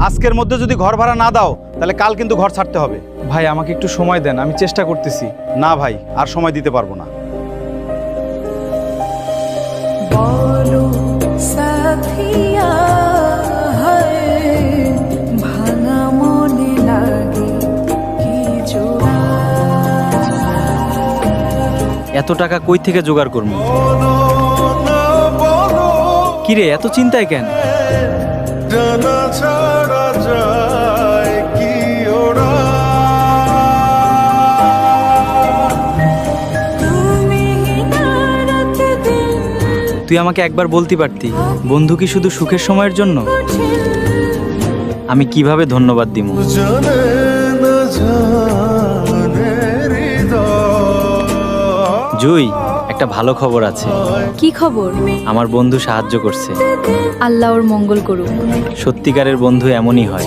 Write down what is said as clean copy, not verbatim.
আজকের মধ্যে যদি ঘর ভাড়া না দাও তাহলে কাল কিন্তু ঘর ছাড়তে হবে। ভাই আমাকে একটু সময় দেন, আমি চেষ্টা করতেছি। না ভাই, আর সময় দিতে পারবো না। বলো সাথিয়া হায় ভাঙা মনে লাগে কি জোড়া। এত টাকা কই থেকে জোগাড় করবো? কিরে এত চিন্তায় কেন? তুই আমাকে একবার বলতে পারতি বন্ধু কি শুধু সুখের সময়ের জন্য? আমি কিভাবে ধন্যবাদ দিব? জুই, একটা ভালো খবর আছে। কি খবর? আমার বন্ধু সাহায্য করছে। আল্লাহ ওর মঙ্গল করুক। সত্যিকারের বন্ধু এমনই হয়।